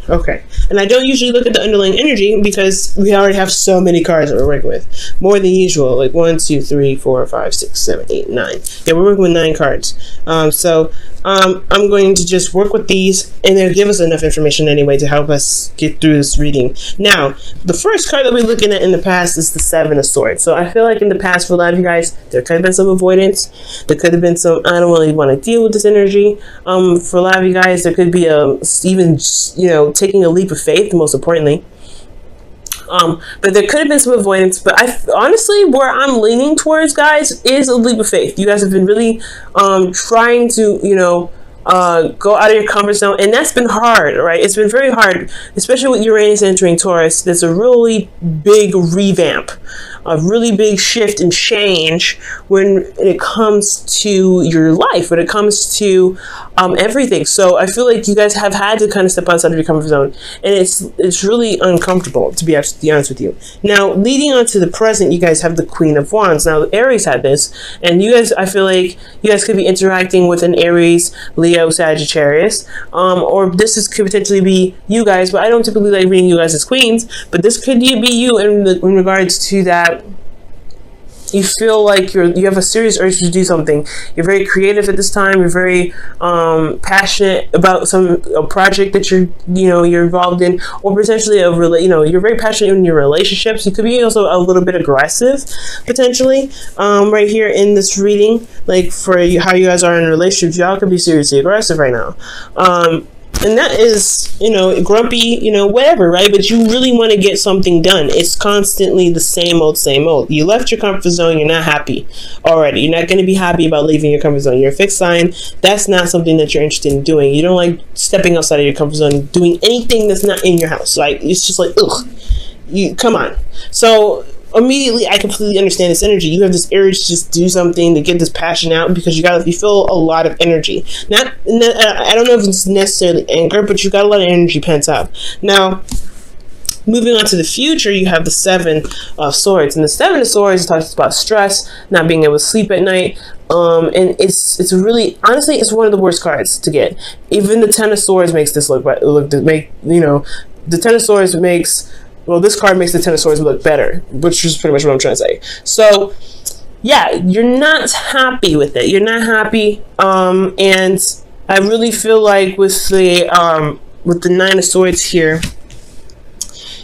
Okay. And I don't usually look at the underlying energy because we already have so many cards that we're working with. More than usual. Like 1, 2, 3, 4, 5, 6, 7, 8, 9. Yeah, we're working with 9 cards. I'm going to just work with these, and they'll give us enough information anyway to help us get through this reading. Now, the first card that we're looking at in the past is the 7 of Swords. So I feel like in the past, for a lot of you guys, there could have been some avoidance. There could have been some, I don't really want to deal with this energy. For a lot of you guys, there could be even, taking a leap of faith, most importantly. But there could have been some avoidance, but honestly, where I'm leaning towards, guys, is a leap of faith. You guys have been really trying to, go out of your comfort zone, and that's been hard, right? It's been very hard, especially with Uranus entering Taurus. There's a really big revamp, a really big shift and change when it comes to your life, when it comes to everything. So I feel like you guys have had to kind of step outside of your comfort zone, and it's really uncomfortable, to be absolutely honest with you. Now, leading on to the present, you guys have the Queen of Wands. Now, Aries had this, and you guys, I feel like you guys could be interacting with an Aries, Leo, Sagittarius, or could potentially be you guys, but I don't typically like reading you guys as queens, but this could be you in regards to that. You feel like you have a serious urge to do something. You're very creative at this time. You're very passionate about a project that you're involved in, or potentially you're very passionate in your relationships. You could be also a little bit aggressive, potentially, right here in this reading. Like for how you guys are in relationships, y'all could be seriously aggressive right now. And that is, grumpy, whatever, right? But you really want to get something done. It's constantly the same old, same old. You left your comfort zone. You're not happy already. You're not going to be happy about leaving your comfort zone. You're a fixed sign. That's not something that you're interested in doing. You don't like stepping outside of your comfort zone, doing anything that's not in your house. Like, it's just like, ugh, come on. So immediately, I completely understand this energy. You have this urge to just do something, to get this passion out, because you feel a lot of energy. I don't know if it's necessarily anger, but you got a lot of energy pent up. Now, moving on to the future, you have the 7 of Swords, and the 7 of Swords talks about stress, not being able to sleep at night. And it's really, honestly, it's one of the worst cards to get. Even the 10 of Swords makes this the 10 of Swords makes. Well, this card makes the 10 of Swords look better, which is pretty much what I'm trying to say. So, yeah, you're not happy with it. You're not happy. And I really feel like with the 9 of Swords here,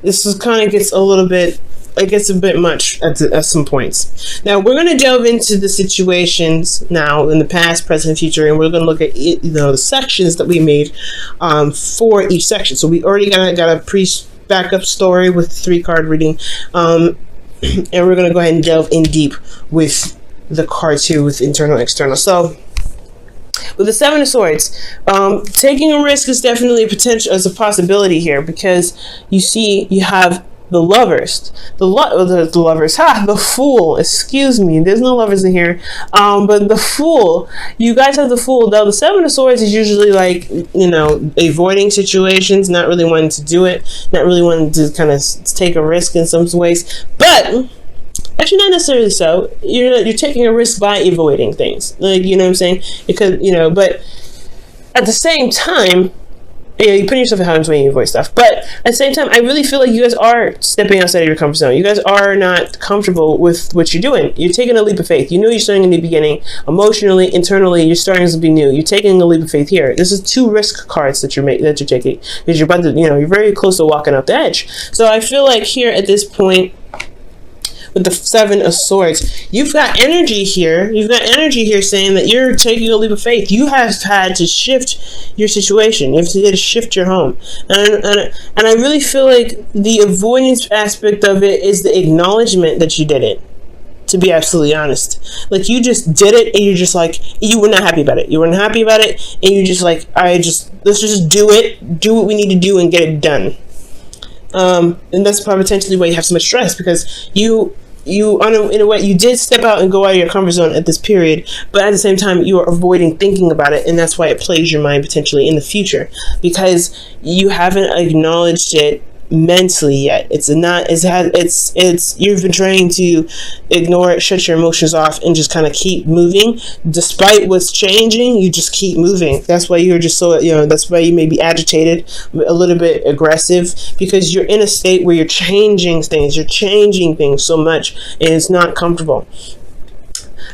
this kind of gets a bit much at some points. Now, we're going to delve into the situations now in the past, present, and future, and we're going to look at the sections that we made for each section. So we already got a backup story with 3-card reading, and we're going to go ahead and delve in deep with the card too, with internal and external. So with the 7 of Swords, taking a risk is definitely a possibility here, because you have the Lovers, the Lovers, the Fool, excuse me, there's no Lovers in here, but the Fool, you guys have the Fool. Now, the 7 of Swords is usually like, avoiding situations, not really wanting to do it, not really wanting to kind of take a risk in some ways, but actually not necessarily so. You're taking a risk by avoiding things, like, you know what I'm saying? It could, but at the same time, you put yourself in harm's way when you avoid stuff. But at the same time, I really feel like you guys are stepping outside of your comfort zone. You guys are not comfortable with what you're doing. You're taking a leap of faith. You know you're starting in the beginning. Emotionally, internally, you're starting something new. You're taking a leap of faith here. This is 2 risk cards that you're taking, because you're about to, you're very close to walking off the edge. So I feel like here at this point, with the 7 of Swords, you've got energy here. You've got energy here saying that you're taking a leap of faith. You have had to shift your situation. You have to shift your home. And I really feel like the avoidance aspect of it is the acknowledgement that you did it. To be absolutely honest, like, you just did it, and you're just like, you were not happy about it. You weren't happy about it, and you're just like, let's just do it. Do what we need to do and get it done. And that's probably potentially why you have so much stress, because you in a way, you did step out and go out of your comfort zone at this period, but at the same time, you are avoiding thinking about it, and that's why it plays your mind potentially in the future, because you haven't acknowledged it mentally yet. It's not, you've been trying to ignore it, shut your emotions off, and just kind of keep moving. Despite what's changing, you just keep moving. That's why you're just so, that's why you may be agitated, a little bit aggressive, because you're in a state where you're changing things so much, and it's not comfortable.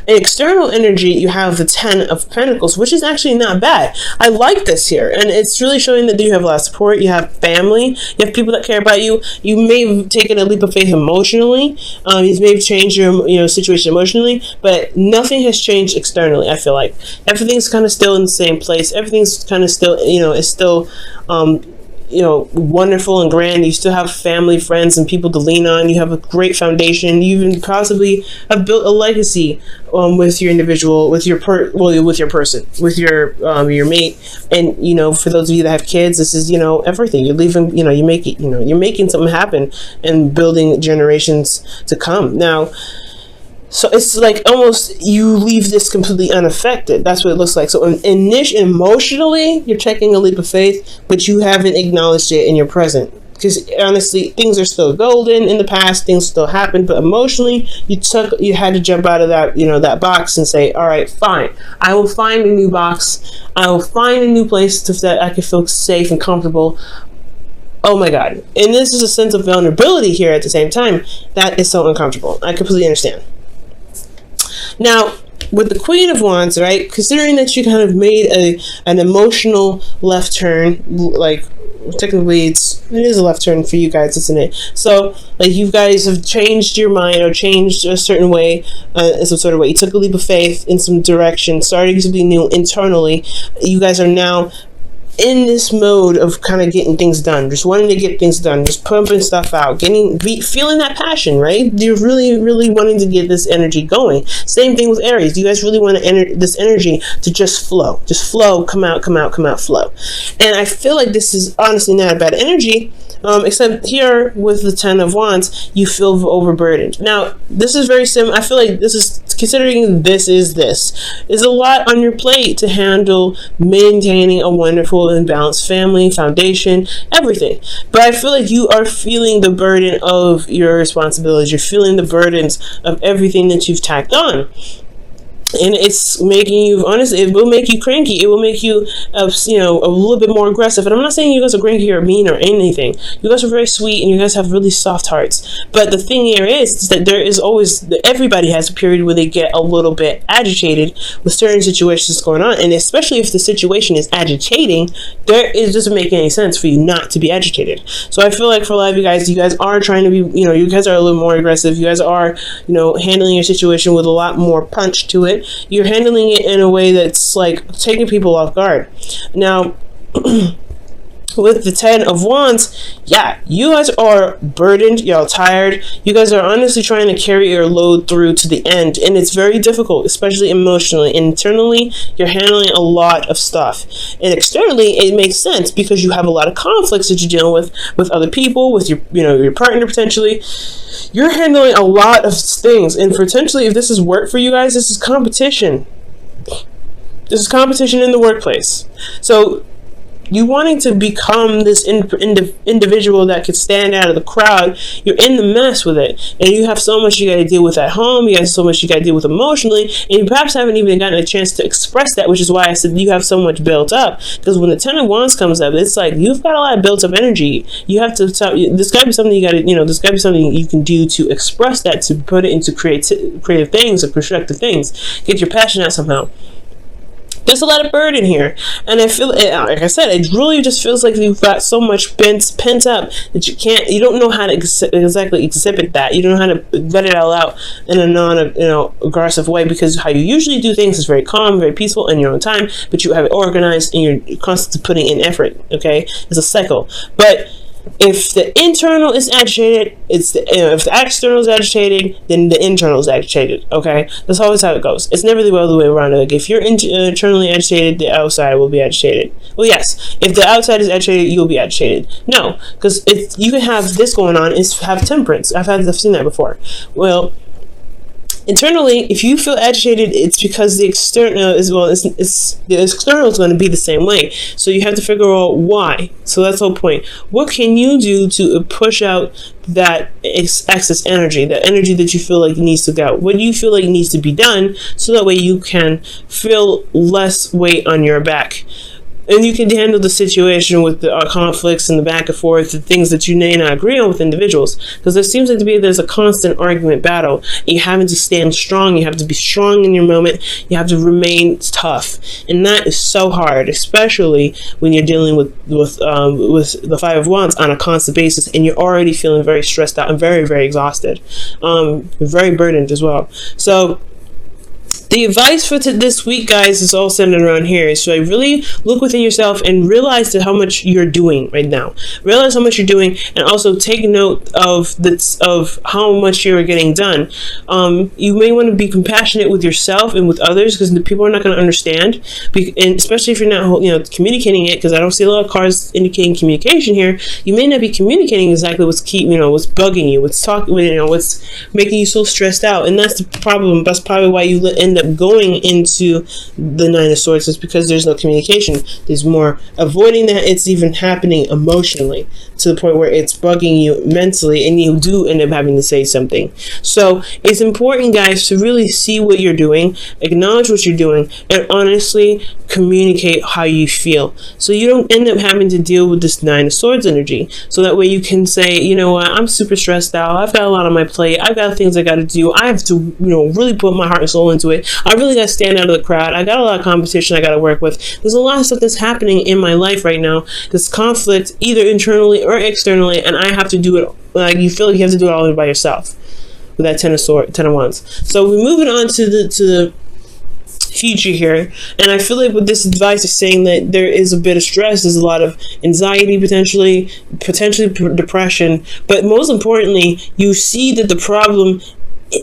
In external energy, you have the 10 of Pentacles, which is actually not bad. I like this here, and it's really showing that you have a lot of support. You have family. You have people that care about you. You may have taken a leap of faith emotionally. You may have changed your situation emotionally, but nothing has changed externally. I feel like everything's kind of still in the same place. Everything's kind of still, is still wonderful and grand. You still have family, friends, and people to lean on. You have a great foundation. You even possibly have built a legacy with your individual, with your person, with your mate. And for those of you that have kids, this is everything. You're leaving. You're making something happen and building generations to come. Now, so it's like almost you leave this completely unaffected. That's what it looks like. So emotionally, you're taking a leap of faith, but you haven't acknowledged it in your present. Because honestly, things are still golden in the past. Things still happen, but emotionally, you had to jump out of that box and say, all right, fine. I will find a new box. I will find a new place that I can feel safe and comfortable. Oh my God. And this is a sense of vulnerability here at the same time. That is so uncomfortable. I completely understand. Now, with the Queen of Wands, right, considering that you kind of made an emotional left turn, like technically it is a left turn for you guys, isn't it? So like you guys have changed your mind or changed a certain way, in some sort of way. You took a leap of faith in some direction, starting something new internally. You guys are now in this mode of kind of getting things done, just wanting to get things done, just pumping stuff out, feeling that passion, right? You're really, really wanting to get this energy going. Same thing with Aries. You guys really want this energy to just flow, come out, flow. And I feel like this is honestly not a bad energy, except here with the 10 of Wands, you feel overburdened. Now, this is very similar. I feel like this is, considering this is a lot on your plate to handle maintaining a wonderful and balanced family, foundation, everything. But I feel like you are feeling the burden of your responsibilities. You're feeling the burdens of everything that you've tacked on. And it's making you, honestly, it will make you cranky. It will make you, a little bit more aggressive. And I'm not saying you guys are cranky or mean or anything. You guys are very sweet and you guys have really soft hearts. But the thing here is that there is always, everybody has a period where they get a little bit agitated with certain situations going on. And especially if the situation is agitating, it doesn't make any sense for you not to be agitated. So I feel like for a lot of you guys are trying to be, you guys are a little more aggressive. You guys are, handling your situation with a lot more punch to it. You're handling it in a way that's like taking people off guard. Now, with the 10 of Wands, yeah, you guys are burdened, y'all tired. You guys are honestly trying to carry your load through to the end, and it's very difficult, especially emotionally. Internally, you're handling a lot of stuff, and externally, it makes sense because you have a lot of conflicts that you're dealing with other people, with your partner potentially. You're handling a lot of things, and potentially, if this is work for you guys, this is competition. This is competition in the workplace. So you wanting to become this individual that could stand out of the crowd, you're in the mess with it, and you have so much you got to deal with at home. You got so much you got to deal with emotionally, and you perhaps haven't even gotten a chance to express that, which is why I said you have so much built up. Because when the 10 of Wands comes up, it's like you've got a lot of built up energy. You have to there's got to be something you got to there's got to be something you can do to express that, to put it into creative things or constructive things. Get your passion out somehow. There's a lot of burden here, and I feel, like I said, it really just feels like you've got so much pent up that you don't know how to exactly exhibit that. You don't know how to let it all out in a aggressive way, because how you usually do things is very calm, very peaceful in your own time, but you have it organized and you're constantly putting in effort. Okay, it's a cycle. But if the internal is agitated, if the external is agitated, then the internal is agitated. Okay, that's always how it goes. It's never the other way around. Like if you're internally agitated, the outside will be agitated. Well, yes, if the outside is agitated, you'll be agitated. No, because if you can have this going on, is have temperance. I've seen that before. Well, Internally, if you feel agitated, it's because the external as well. It's the external is going to be the same way. So you have to figure out why. So that's the whole point. What can you do to push out that excess energy, that energy that you feel like needs to go? What do you feel like needs to be done so that way you can feel less weight on your back? And you can handle the situation with the conflicts and the back and forth, the things that you may not agree on with individuals. Because there seems like there's a constant argument battle. You having to stand strong. You have to be strong in your moment. You have to remain tough. And that is so hard, especially when you're dealing with the Five of Wands on a constant basis, and you're already feeling very stressed out and very, very exhausted, very burdened as well. So the advice for this week, guys, is all centered around here. So I really look within yourself and realize that how much you're doing right now. Realize how much you're doing, and also take note of how much you're getting done. You may want to be compassionate with yourself and with others, because the people are not going to understand, and especially if you're not, communicating it. Because I don't see a lot of cards indicating communication here. You may not be communicating exactly what's what's bugging you, what's making you so stressed out, and that's the problem. That's probably why you end up going into the Nine of Swords, is because there's no communication. There's more avoiding that it's even happening emotionally, to the point where it's bugging you mentally, and you do end up having to say something. So it's important, guys, to really see what you're doing, acknowledge what you're doing, and honestly communicate how you feel, so you don't end up having to deal with this Nine of Swords energy. So that way you can say, you know what, I'm super stressed out, I've got a lot on my plate, I've got things I got to do, I have to really put my heart and soul into it, I really got to stand out of the crowd, I got a lot of competition I got to work with, there's a lot of stuff that's happening in my life right now, this conflict either internally or externally, and I have to do it. Like, you feel like you have to do it all by yourself with that Ten of Wands. So we're moving on to the future here, and I feel like with this advice is saying that there is a bit of stress, there's a lot of anxiety, potentially depression, but most importantly, you see that the problem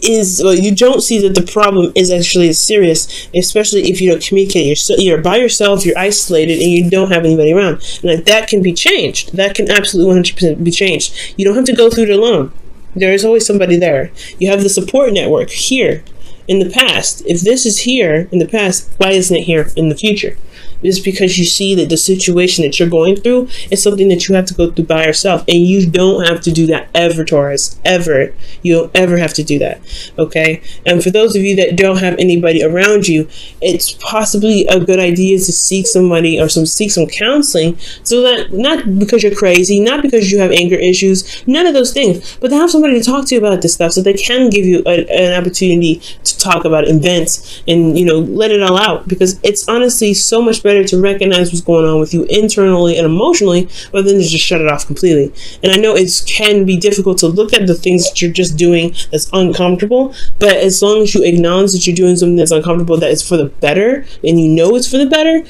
is, well, you don't see that the problem is actually serious, especially if you don't communicate. You're by yourself, you're isolated, and you don't have anybody around. And that can be changed. That can absolutely 100% be changed. You don't have to go through it alone. There is always somebody there. You have the support network here in the past. If this is here in the past, why isn't it here in the future? It's because you see that the situation that you're going through is something that you have to go through by yourself, and you don't have to do that ever, Taurus, ever. You don't ever have to do that, okay? And for those of you that don't have anybody around you, it's possibly a good idea to seek somebody or seek some counseling, so that, not because you're crazy, not because you have anger issues, none of those things, but to have somebody to talk to about this stuff, so they can give you an opportunity to talk about it and vent and let it all out, because it's honestly so much better to recognize what's going on with you internally and emotionally, rather than to just shut it off completely. And I know it can be difficult to look at the things that you're just doing that's uncomfortable, but as long as you acknowledge that you're doing something that's uncomfortable, that is for the better, and it's for the better,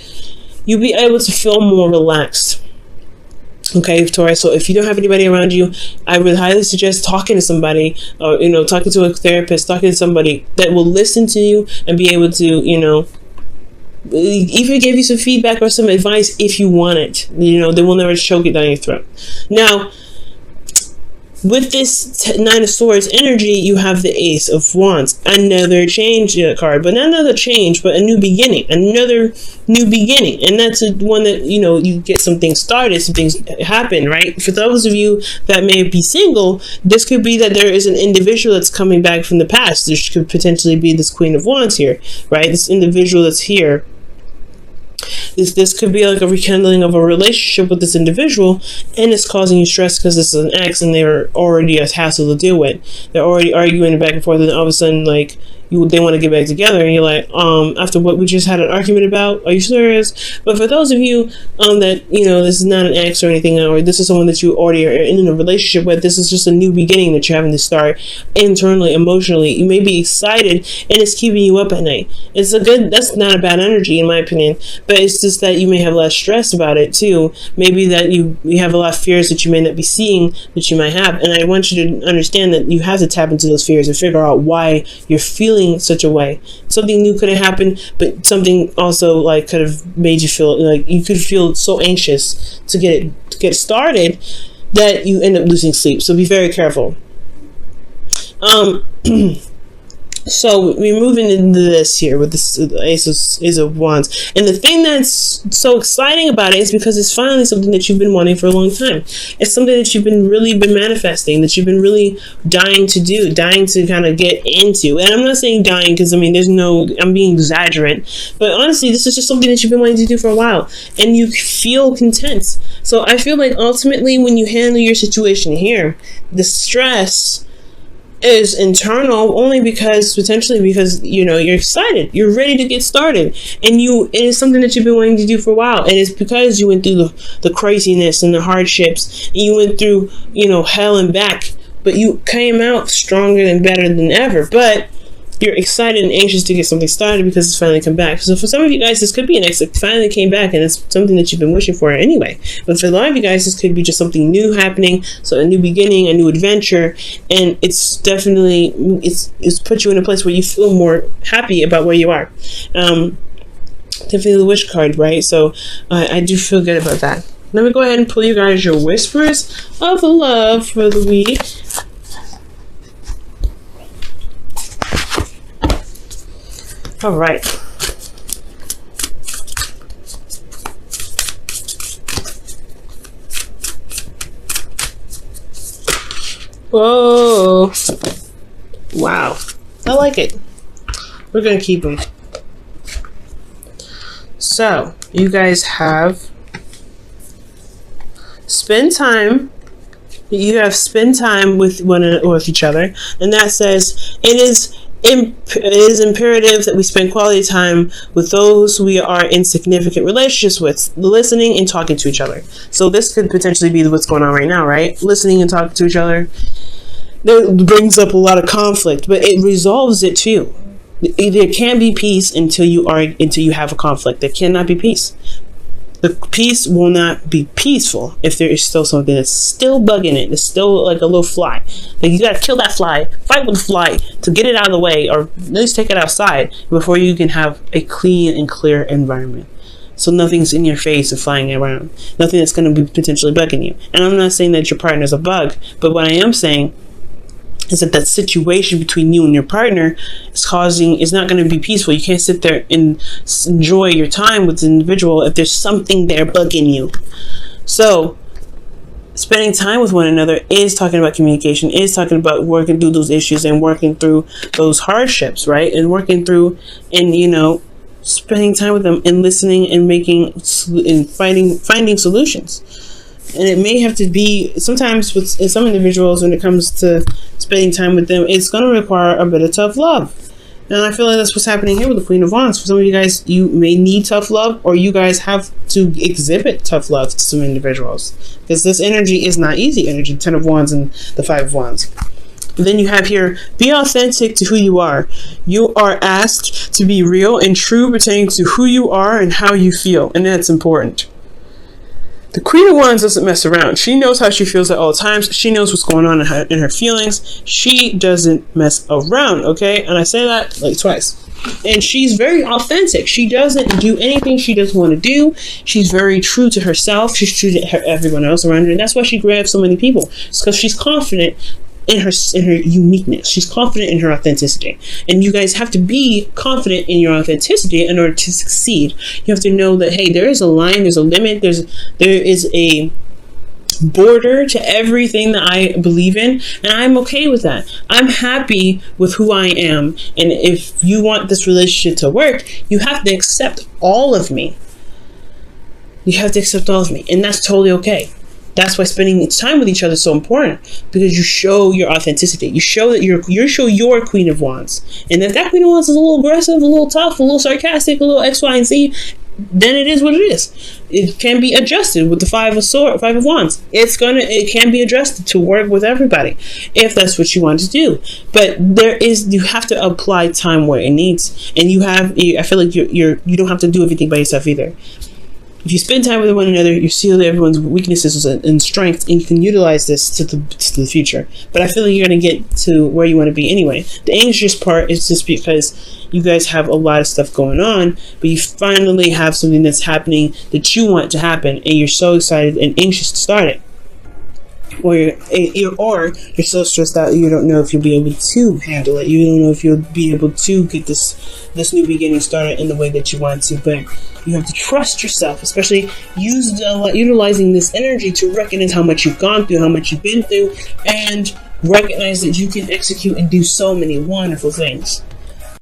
you'll be able to feel more relaxed. Okay, Taurus, so if you don't have anybody around you, I would highly suggest talking to somebody, or talking to a therapist, talking to somebody that will listen to you and be able to even give you some feedback or some advice if you want it. They will never choke it down your throat. Now, with this Nine of Swords energy, you have the Ace of Wands, another change card, but not another change, but a new beginning, another new beginning. And that's one that, you get some things started, some things happen, right? For those of you that may be single, this could be that there is an individual that's coming back from the past. There could potentially be this Queen of Wands here, right? This individual that's here. This could be like a rekindling of a relationship with this individual, and it's causing you stress because this is an ex and they're already a hassle to deal with. They're already arguing back and forth, and all of a sudden, like, they want to get back together, and you're like, after what we just had an argument about, are you serious? But for those of you that this is not an ex or anything, or this is someone that you already are in a relationship with, this is just a new beginning that you're having to start internally, emotionally. You may be excited, and it's keeping you up at night. That's not a bad energy in my opinion, but it's just that you may have less stress about it too. Maybe that you have a lot of fears that you may not be seeing that you might have, and I want you to understand that you have to tap into those fears and figure out why you're feeling such a way. Something new could have happened, but something also could have made you feel like you could feel so anxious to get started that you end up losing sleep. So be very careful. So we're moving into this here with this Ace of Wands, and the thing that's so exciting about it is because it's finally something that you've been wanting for a long time. It's something that you've been manifesting, that you've been really dying to do, dying to kind of get into. And I'm not saying dying because I mean I'm being exaggerate, but honestly, this is just something that you've been wanting to do for a while, and you feel content. So I feel like ultimately, when you handle your situation here, the stress is internal only because you're excited, you're ready to get started, and it is something that you've been wanting to do for a while, and it's because you went through the craziness and the hardships, and you went through hell and back, but you came out stronger and better than ever. But you're excited and anxious to get something started because it's finally come back. So for some of you guys, this could be it finally came back, and it's something that you've been wishing for anyway. But for a lot of you guys, this could be just something new happening, so a new beginning, a new adventure, and it's definitely it's put you in a place where you feel more happy about where you are. Definitely the wish card, right? So I do feel good about that. Let me go ahead and pull you guys your whispers of love for the week. All right. Whoa. Wow. I like it. We're going to keep them. So, you guys have spend time. You have spend time with with each other, and that says it is imperative that we spend quality time with those we are in significant relationships with, listening and talking to each other. So this could potentially be what's going on right now, right? Listening and talking to each other. That brings up a lot of conflict, but it resolves it too. There can't be peace until you have a conflict. There cannot be peace. The peace will not be peaceful if there is still something that's still bugging it. It's still like a little fly. Like you gotta kill that fly, fight with the fly to get it out of the way, or at least take it outside before you can have a clean and clear environment. So nothing's in your face and flying around. Nothing that's gonna be potentially bugging you. And I'm not saying that your partner's a bug, but what I am saying is that situation between you and your partner is not going to be peaceful. You can't sit there and enjoy your time with the individual if there's something there bugging you. So spending time with one another is talking about communication, is talking about working through those issues and working through those hardships, right? And working through and spending time with them and listening and finding solutions. And it may have to be, sometimes with some individuals, when it comes to spending time with them, it's going to require a bit of tough love. And I feel like that's what's happening here with the Queen of Wands. For some of you guys, you may need tough love, or you guys have to exhibit tough love to some individuals. Because this energy is not easy energy, 10 of Wands and the 5 of Wands. But then you have here, be authentic to who you are. You are asked to be real and true pertaining to who you are and how you feel. And that's important. The Queen of Wands doesn't mess around. She knows how she feels at all times. She knows what's going on in her feelings. She doesn't mess around, okay? And I say that like twice. And she's very authentic. She doesn't do anything she doesn't want to do. She's very true to herself. She's true to everyone else around her. And that's why she grabs so many people. It's because she's confident in her uniqueness. She's confident in her authenticity. And you guys have to be confident in your authenticity in order to succeed. You have to know that, hey, there is a line, there's a limit, there is a border to everything that I believe in, and I'm okay with that. I'm happy with who I am. And if you want this relationship to work, you have to accept all of me. You have to accept all of me, and that's totally okay. That's why spending time with each other is so important, because you show your authenticity. You show that you show your Queen of Wands. And if that Queen of Wands is a little aggressive, a little tough, a little sarcastic, a little X, Y, and Z, then it is what it is. It can be adjusted with the 5 of Wands. It can be adjusted to work with everybody if that's what you want to do. But you have to apply time where it needs. And I feel like you don't have to do everything by yourself either. If you spend time with one another, you see everyone's weaknesses and strengths, and you can utilize this to the future. But I feel like you're going to get to where you want to be anyway. The anxious part is just because you guys have a lot of stuff going on, but you finally have something that's happening that you want to happen, and you're so excited and anxious to start it. or you're so stressed out you don't know if you'll be able to handle it. You don't know if you'll be able to get this new beginning started in the way that you want to. But you have to trust yourself, especially utilizing this energy to recognize how much you've gone through, how much you've been through, and recognize that you can execute and do so many wonderful things.